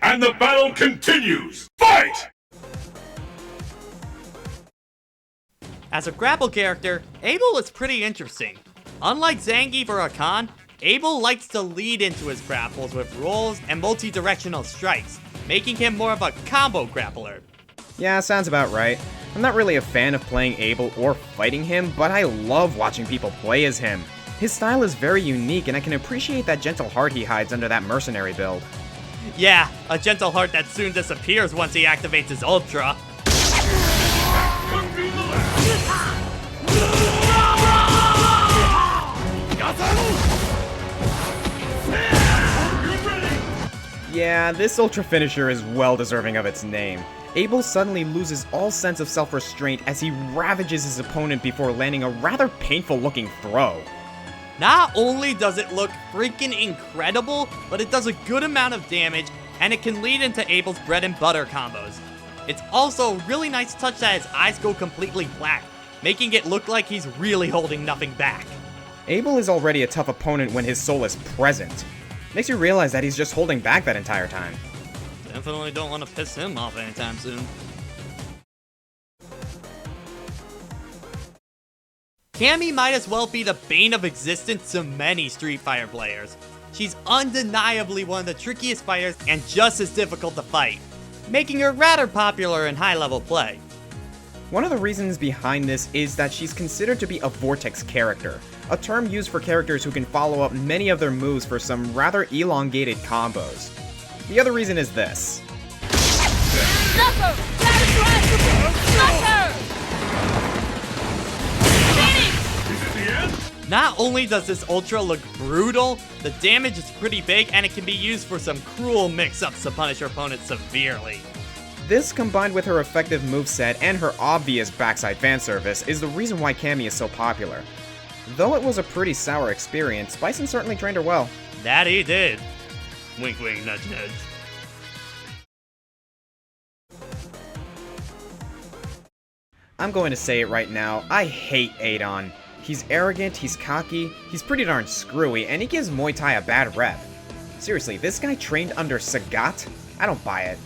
And the battle continues! Fight! As a grapple character, Abel is pretty interesting. Unlike Zangief or Akan, Abel likes to lead into his grapples with rolls and multi-directional strikes, making him more of a combo grappler. Yeah, sounds about right. I'm not really a fan of playing Abel or fighting him, but I love watching people play as him. His style is very unique, and I can appreciate that gentle heart he hides under that mercenary build. Yeah, a gentle heart that soon disappears once he activates his Ultra. Yeah, this Ultra finisher is well deserving of its name. Abel suddenly loses all sense of self-restraint as he ravages his opponent before landing a rather painful-looking throw. Not only does it look freaking incredible, but it does a good amount of damage, and it can lead into Abel's bread and butter combos. It's also a really nice touch that his eyes go completely black, making it look like he's really holding nothing back. Abel is already a tough opponent when his soul is present. Makes you realize that he's just holding back that entire time. Definitely don't want to piss him off anytime soon. Cammy might as well be the bane of existence to many Street Fighter players. She's undeniably one of the trickiest fighters and just as difficult to fight, making her rather popular in high-level play. One of the reasons behind this is that she's considered to be a vortex character, a term used for characters who can follow up many of their moves for some rather elongated combos. The other reason is this. Not only does this Ultra look brutal, the damage is pretty big and it can be used for some cruel mix-ups to punish your opponent severely. This, combined with her effective moveset and her obvious backside fan service, is the reason why Cammy is so popular. Though it was a pretty sour experience, Bison certainly trained her well. That he did. Wink wink nudge nudge. I'm going to say it right now, I hate Adon. He's arrogant, he's cocky, he's pretty darn screwy, and he gives Muay Thai a bad rep. Seriously, this guy trained under Sagat? I don't buy it.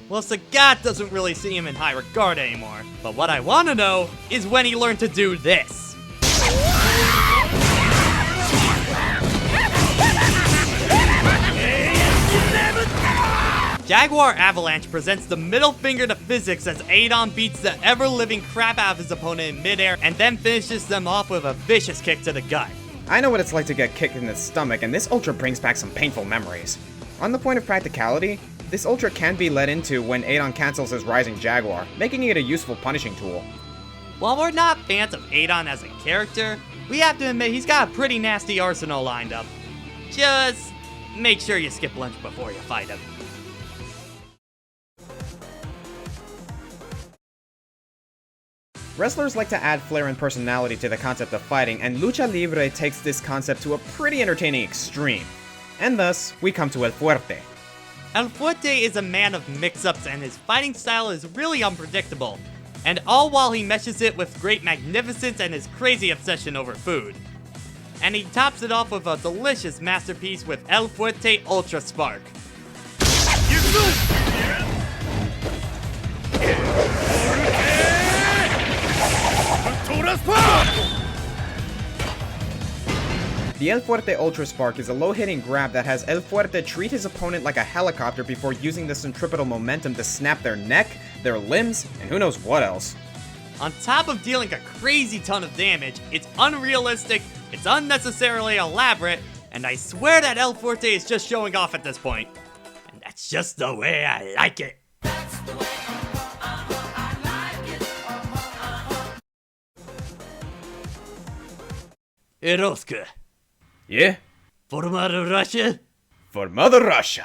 Well, Sagat doesn't really see him in high regard anymore, but what I want to know is when he learned to do this. Jaguar Avalanche presents the middle finger to physics as Adon beats the ever-living crap out of his opponent in midair and then finishes them off with a vicious kick to the gut. I know what it's like to get kicked in the stomach, and this Ultra brings back some painful memories. On the point of practicality, this Ultra can be led into when Adon cancels his Rising Jaguar, making it a useful punishing tool. While we're not fans of Adon as a character, we have to admit he's got a pretty nasty arsenal lined up. Just make sure you skip lunch before you fight him. Wrestlers like to add flair and personality to the concept of fighting, and Lucha Libre takes this concept to a pretty entertaining extreme. And thus, we come to El Fuerte. El Fuerte is a man of mix-ups and his fighting style is really unpredictable, and all while he meshes it with great magnificence and his crazy obsession over food. And he tops it off with a delicious masterpiece with El Fuerte Ultra Spark. The El Fuerte Ultra Spark is a low-hitting grab that has El Fuerte treat his opponent like a helicopter before using the centripetal momentum to snap their neck, their limbs, and who knows what else. On top of dealing a crazy ton of damage, it's unrealistic, it's unnecessarily elaborate, and I swear that El Fuerte is just showing off at this point. And that's just the way I like it. Eroska. Yeah? For Mother Russia? For Mother Russia!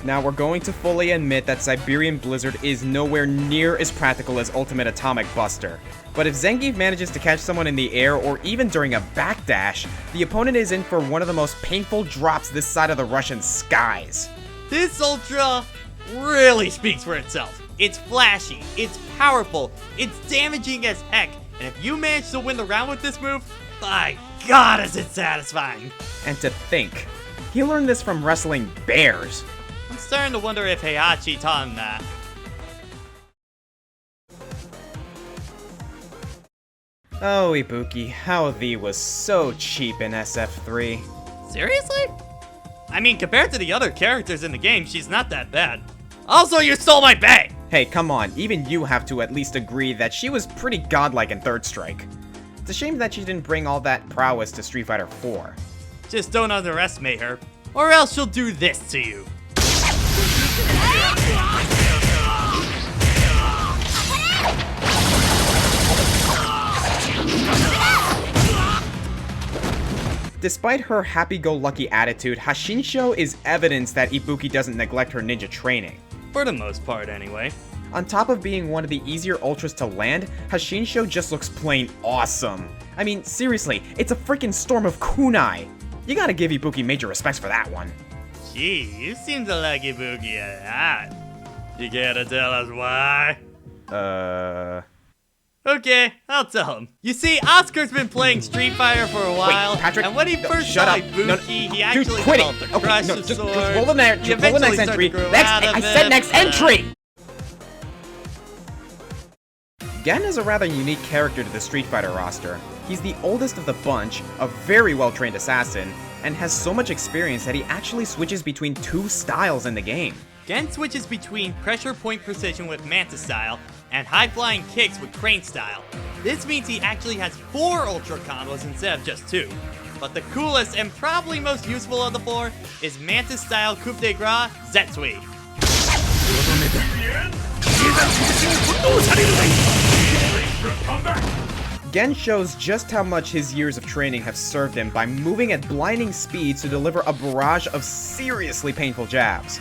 Now we're going to fully admit that Siberian Blizzard is nowhere near as practical as Ultimate Atomic Buster. But if Zangief manages to catch someone in the air or even during a backdash, the opponent is in for one of the most painful drops this side of the Russian skies. This Ultra really speaks for itself. It's flashy, it's powerful, it's damaging as heck, and if you manage to win the round with this move, by God is it satisfying. And to think, he learned this from wrestling bears. I'm starting to wonder if Heihachi taught him that. Oh, Ibuki, how thee was so cheap in SF3. Seriously? I mean, compared to the other characters in the game, she's not that bad. Also, you stole my bag! Hey, come on, even you have to at least agree that she was pretty godlike in Third Strike. It's a shame that she didn't bring all that prowess to Street Fighter 4. Just don't underestimate her, or else she'll do this to you. Despite her happy-go-lucky attitude, Hashinsho is evidence that Ibuki doesn't neglect her ninja training. For the most part, anyway. On top of being one of the easier ultras to land, Hashinsho just looks plain awesome. I mean, seriously, it's a freaking storm of kunai. You gotta give Ibuki major respects for that one. Gee, you seem to like Ibuki a lot. You care to tell us why? Okay, I'll tell him. You see, Oscar's been playing Street Fighter for a while, Wait, Patrick, and when he first saw Ibuki, he actually developed a crush of just sorts. roll the next entry. I said next entry! Gen is a rather unique character to the Street Fighter roster. He's the oldest of the bunch, a very well-trained assassin, and has so much experience that he actually switches between two styles in the game. Gen switches between pressure point precision with Manta style and high-flying kicks with Crane style. This means he actually has 4 ultra combos instead of just 2. But the coolest and probably most useful of the 4 is Manta style coup de grace Zetsui. Gen shows just how much his years of training have served him by moving at blinding speeds to deliver a barrage of seriously painful jabs.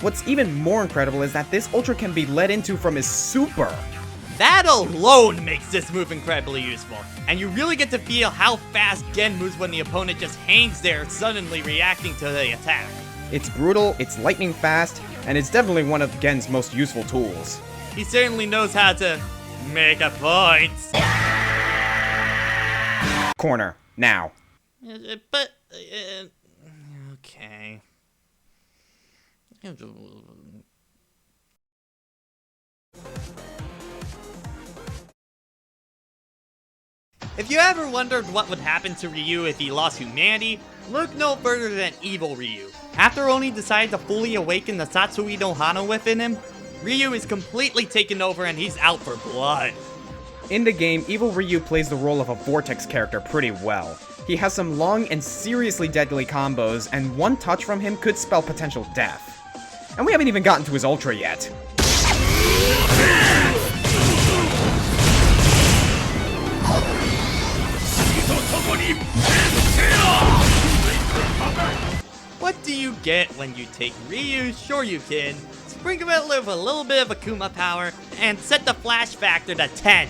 What's even more incredible is that this ultra can be led into from his super. That alone makes this move incredibly useful, and you really get to feel how fast Gen moves when the opponent just hangs there, suddenly reacting to the attack. It's brutal, it's lightning fast, and it's definitely one of Gen's most useful tools. He certainly knows how to make a point. Corner, now. But, okay. If you ever wondered what would happen to Ryu if he lost humanity, look no further than Evil Ryu. After Oni decided to fully awaken the Satsui no Hana within him, Ryu is completely taken over and he's out for blood. In the game, Evil Ryu plays the role of a Vortex character pretty well. He has some long and seriously deadly combos, and one touch from him could spell potential death. And we haven't even gotten to his ultra yet. What do you get when you take Ryu's Shoryuken, sprinkle it with a little bit of Akuma power, and set the flash factor to 10?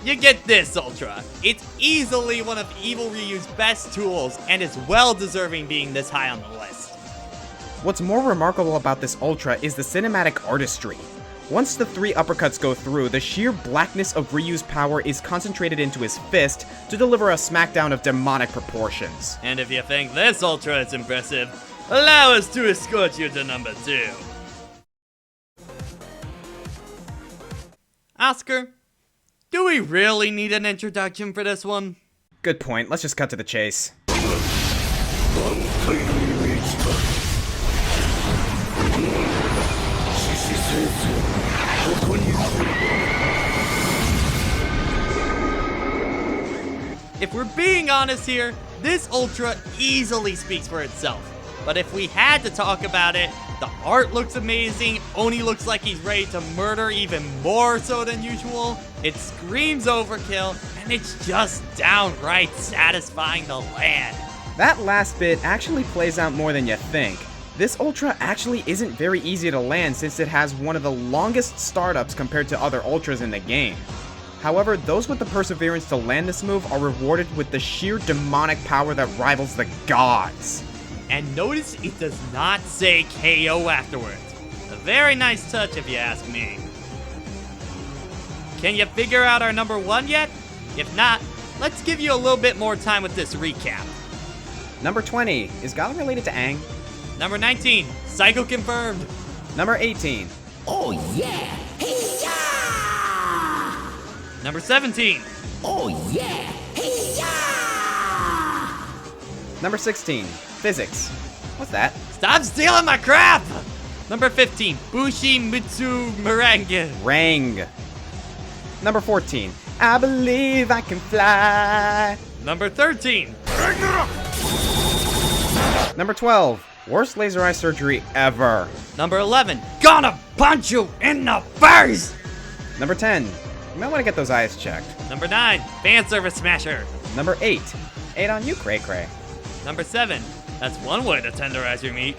You get this ultra. It's easily one of Evil Ryu's best tools, and is well deserving being this high on the list. What's more remarkable about this ultra is the cinematic artistry. Once the 3 uppercuts go through, the sheer blackness of Ryu's power is concentrated into his fist to deliver a smackdown of demonic proportions. And if you think this ultra is impressive, allow us to escort you to number 2. Oscar, do we really need an introduction for this one? Good point, let's just cut to the chase. If we're being honest here, this ultra easily speaks for itself. But if we had to talk about it, the art looks amazing, Oni looks like he's ready to murder even more so than usual, it screams overkill, and it's just downright satisfying to land. That last bit actually plays out more than you think. This ultra actually isn't very easy to land since it has one of the longest startups compared to other ultras in the game. However, those with the perseverance to land this move are rewarded with the sheer demonic power that rivals the gods. And notice it does not say KO afterwards. A very nice touch if you ask me. Can you figure out our number 1 yet? If not, let's give you a little bit more time with this recap. Number 20, is Gala related to Aang? Number 19, Psycho confirmed. Number 18, Oh yeah! Hey-ya! Number 17, Oh yeah! Hey-ya! number 16, Physics. What's that? stop stealing my crap! Number 15, Bushi Mitsu Meringue. Rang. Number 14, I believe I can fly. Number 13, Number 12, worst laser eye surgery ever. Number 11, gonna punch you in the face! Number 10, you might want to get those eyes checked. Number 9, fan service smasher. Number 8, 8 on you, Cray Cray. Number 7, that's one way to tenderize your meat.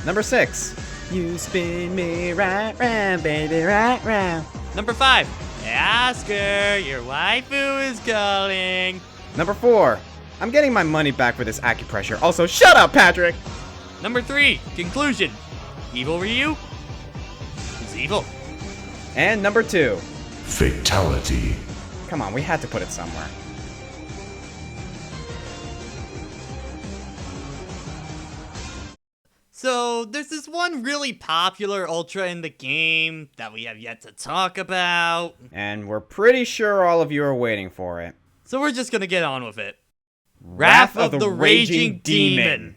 Number 6, you spin me right round, baby, right round. Number 5, Oscar, your waifu is calling. Number 4, I'm getting my money back for this acupressure. Also, shut up, Patrick! Number 3, conclusion. Evil Ryu is evil. And number 2, Fatality. come on, we had to put it somewhere. So, there's this one really popular Ultra in the game that we have yet to talk about. And we're pretty sure all of you are waiting for it. So we're just gonna get on with it. Wrath of the Raging Demon.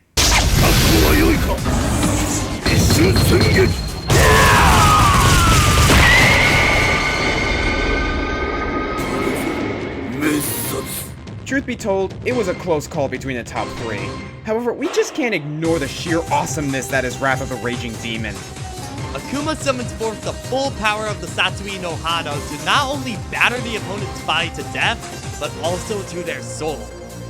Truth be told, it was a close call between the top 3. However, we just can't ignore the sheer awesomeness that is Wrath of the Raging Demon. Akuma summons forth the full power of the Satsui no Hado to not only batter the opponent's body to death, but also to their soul.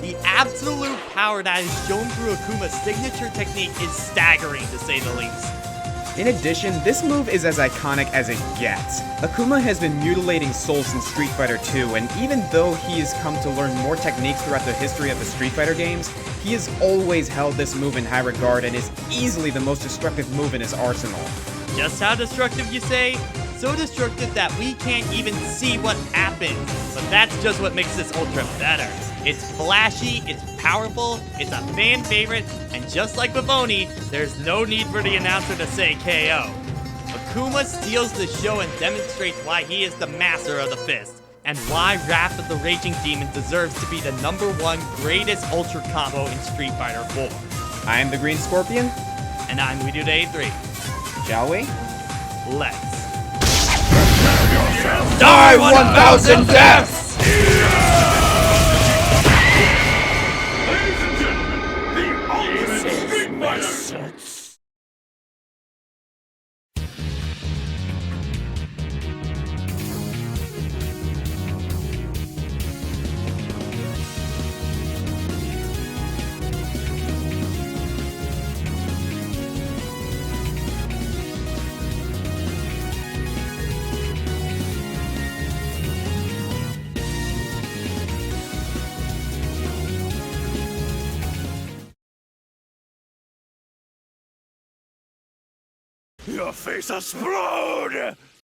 The absolute power that is shown through Akuma's signature technique is staggering, to say the least. In addition, this move is as iconic as it gets. Akuma has been mutilating souls since Street Fighter 2, and even though he has come to learn more techniques throughout the history of the Street Fighter games, he has always held this move in high regard and is easily the most destructive move in his arsenal. Just how destructive, you say? So destructive that we can't even see what happens. But that's just what makes this Ultra better. It's flashy, it's powerful, it's a fan favorite, and just like with Oni, there's no need for the announcer to say KO. Akuma steals the show and demonstrates why he is the master of the fist, and why Wrath of the Raging Demon deserves to be the #1 greatest Ultra combo in Street Fighter 4. I am the Green Scorpion. And I'm WeDoDay3. Shall we? Let's Die 1,000 deaths! Ladies and gentlemen, the ultimate Street Fighter. Your face explode!